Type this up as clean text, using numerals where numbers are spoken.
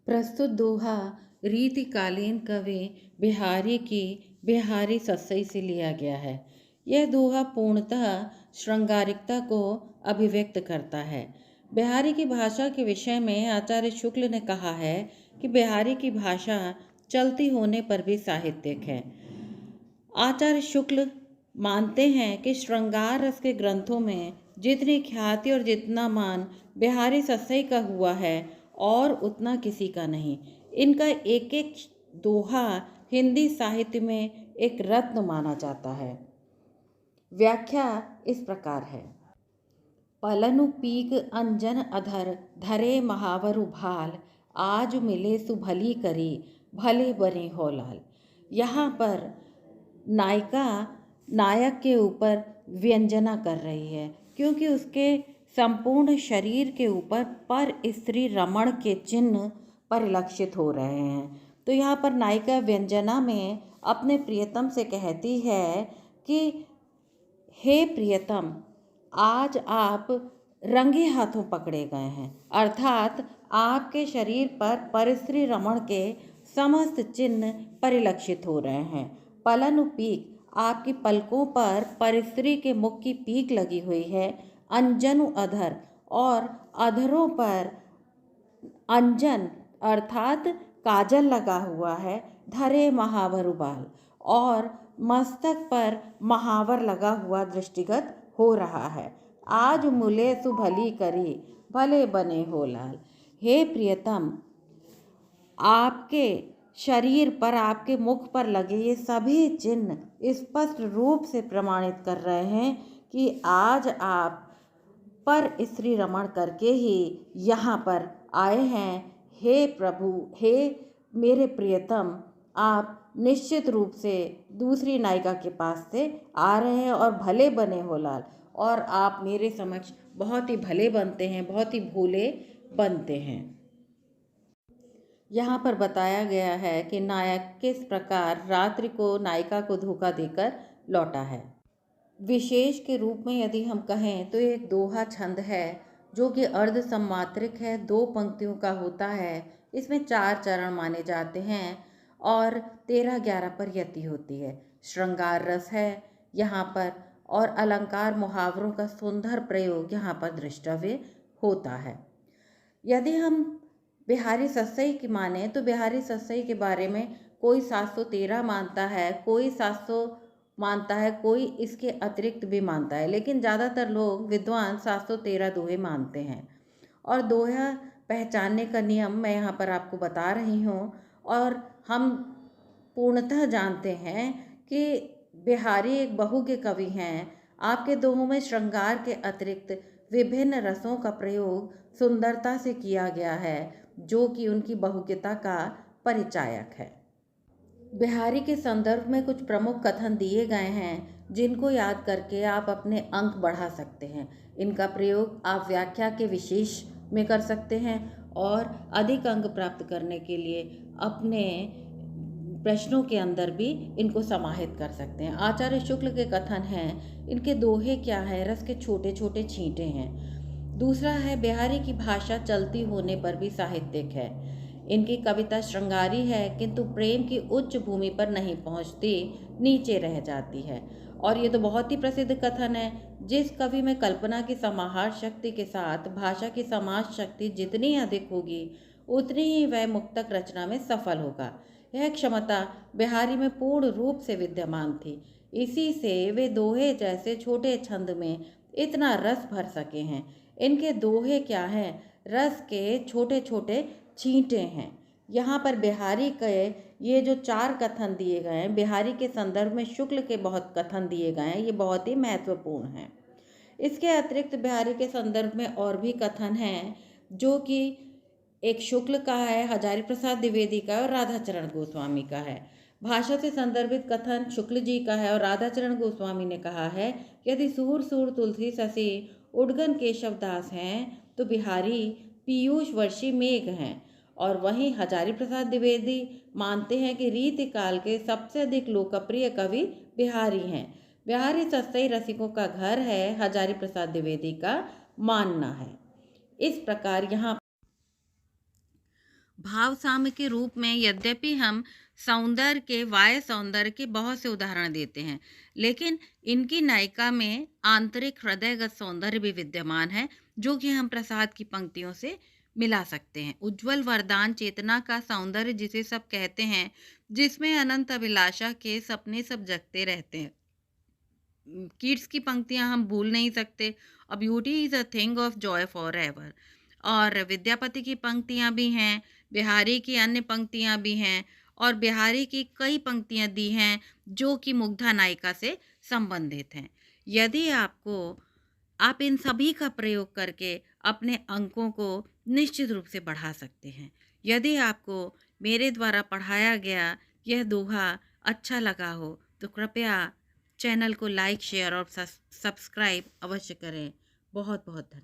प्रस्तुत दोहा रीतिकालीन कवि बिहारी की बिहारी सस्सई से लिया गया है। यह दोहा पूर्णतः श्रृंगारिकता को अभिव्यक्त करता है। बिहारी की भाषा के विषय में आचार्य शुक्ल ने कहा है कि बिहारी की भाषा चलती होने पर भी साहित्यिक है। आचार्य शुक्ल मानते हैं कि श्रृंगार रस के ग्रंथों में जितनी ख्याति और जितना मान बिहारी सस्सई का हुआ है और उतना किसी का नहीं। इनका एक एक दोहा हिंदी साहित्य में एक रत्न माना जाता है। व्याख्या इस प्रकार है। पलनु पीक अंजन अधर धरे महावरु भाल, आज मिले सुभली करी भले बने हो लाल। यहाँ पर नायिका नायक के ऊपर व्यंजना कर रही है क्योंकि उसके संपूर्ण शरीर के ऊपर पर स्त्री रमण के चिन्ह परिलक्षित हो रहे हैं। तो यहाँ पर नायिका व्यंजना में अपने प्रियतम से कहती है कि हे प्रियतम, आज आप रंगे हाथों पकड़े गए हैं, अर्थात आपके शरीर पर परस्त्री रमण के समस्त चिन्ह परिलक्षित हो रहे हैं। पलन पीक, आपकी पलकों पर परस्त्री के मुख की पीक लगी हुई है। अंजनु अधर, और अधरों पर अंजन अर्थात काजल लगा हुआ है। धरे महावरु बाल, और मस्तक पर महावर लगा हुआ दृष्टिगत हो रहा है। आज मुले सुभली करी भले बने हो लाल। हे प्रियतम, आपके शरीर पर, आपके मुख पर लगे ये सभी चिन्ह स्पष्ट रूप से प्रमाणित कर रहे हैं कि आज आप पर स्त्री रमण करके ही यहाँ पर आए हैं। हे प्रभु, हे मेरे प्रियतम, आप निश्चित रूप से दूसरी नायिका के पास से आ रहे हैं और भले बने हो लाल, और आप मेरे समक्ष बहुत ही भले बनते हैं, बहुत ही भोले बनते हैं। यहाँ पर बताया गया है कि नायक किस प्रकार रात्रि को नायिका को धोखा देकर लौटा है। विशेष के रूप में यदि हम कहें तो एक दोहा छंद है जो कि अर्ध सम्मात्रिक है, 2 पंक्तियों का होता है। इसमें 4 चरण माने जाते हैं और 13-11 पर यति होती है। श्रृंगार रस है यहाँ पर, और अलंकार मुहावरों का सुंदर प्रयोग यहाँ पर दृष्टव्य होता है। यदि हम बिहारी सस्सई की माने तो बिहारी सस्सई के बारे में कोई 713 मानता है, कोई 700 मानता है, कोई इसके अतिरिक्त भी मानता है, लेकिन ज़्यादातर लोग विद्वान 713 दोहे मानते हैं। और दोहा पहचानने का नियम मैं यहाँ पर आपको बता रही हूँ। और हम पूर्णतः जानते हैं कि बिहारी एक बहुज्ञ कवि हैं। आपके दोहों में श्रृंगार के अतिरिक्त विभिन्न रसों का प्रयोग सुंदरता से किया गया है, जो कि उनकी बहुज्ञता का परिचायक है। बिहारी के संदर्भ में कुछ प्रमुख कथन दिए गए हैं जिनको याद करके आप अपने अंक बढ़ा सकते हैं। इनका प्रयोग आप व्याख्या के विशेष में कर सकते हैं और अधिक अंक प्राप्त करने के लिए अपने प्रश्नों के अंदर भी इनको समाहित कर सकते हैं। आचार्य शुक्ल के कथन हैं, इनके दोहे क्या है, रस के छोटे छोटे छींटे हैं। दूसरा है, बिहारी की भाषा चलती होने पर भी साहित्यिक है। इनकी कविता श्रृंगारी है किंतु प्रेम की उच्च भूमि पर नहीं पहुंचती, नीचे रह जाती है। और ये तो बहुत ही प्रसिद्ध कथन है, जिस कवि में कल्पना की समाहार शक्ति के साथ भाषा की समाज शक्ति जितनी अधिक होगी उतनी ही वह मुक्तक रचना में सफल होगा। यह क्षमता बिहारी में पूर्ण रूप से विद्यमान थी। इसी से वे दोहे जैसे छोटे छंद में इतना रस भर सके हैं। इनके दोहे क्या हैं, रस के छोटे छोटे छींटे हैं। यहाँ पर बिहारी के ये जो 4 कथन दिए गए हैं, बिहारी के संदर्भ में शुक्ल के बहुत कथन दिए गए हैं, ये बहुत ही महत्वपूर्ण हैं। इसके अतिरिक्त बिहारी के संदर्भ में और भी कथन हैं, जो कि एक शुक्ल का है, हजारी प्रसाद द्विवेदी का और राधाचरण गोस्वामी का है। भाषा से संदर्भित कथन शुक्ल जी का है और राधाचरण गोस्वामी ने कहा है, यदि सूर सूर तुलसी शशि उडगन केशव दास हैं तो बिहारी पीयूष वर्षी मेघ हैं। और वहीं हजारी प्रसाद द्विवेदी मानते हैं कि रीतिकाल के सबसे अधिक लोकप्रिय कवि बिहारी हैं। बिहारी सस्सई रसिकों का घर है, हजारी प्रसाद द्विवेदी का मानना है। इस प्रकार यहाँ भाव साम्य के रूप में यद्यपि हम सौंदर्य के वाह्य सौंदर्य के बहुत से उदाहरण देते हैं, लेकिन इनकी नायिका में आंतरिक हृदयगत सौंदर्य भी विद्यमान है, जो कि हम प्रसाद की पंक्तियों से मिला सकते हैं। उज्ज्वल वरदान चेतना का सौंदर्य जिसे सब कहते हैं, जिसमें अनंत अभिलाषा के सपने सब जगते रहते हैं। किड्स की पंक्तियां हम भूल नहीं सकते। A beauty is a thing of Joy for ever. और विद्यापति की पंक्तियां भी हैं, बिहारी की अन्य पंक्तियां भी हैं, और बिहारी की कई पंक्तियां दी हैं जो कि मुग्धा नायिका से संबंधित हैं। यदि आपको आप इन सभी का प्रयोग करके अपने अंकों को निश्चित रूप से बढ़ा सकते हैं। यदि आपको मेरे द्वारा पढ़ाया गया यह दोहा अच्छा लगा हो तो कृपया चैनल को लाइक, शेयर और सब्सक्राइब अवश्य करें। बहुत बहुत धन्यवाद।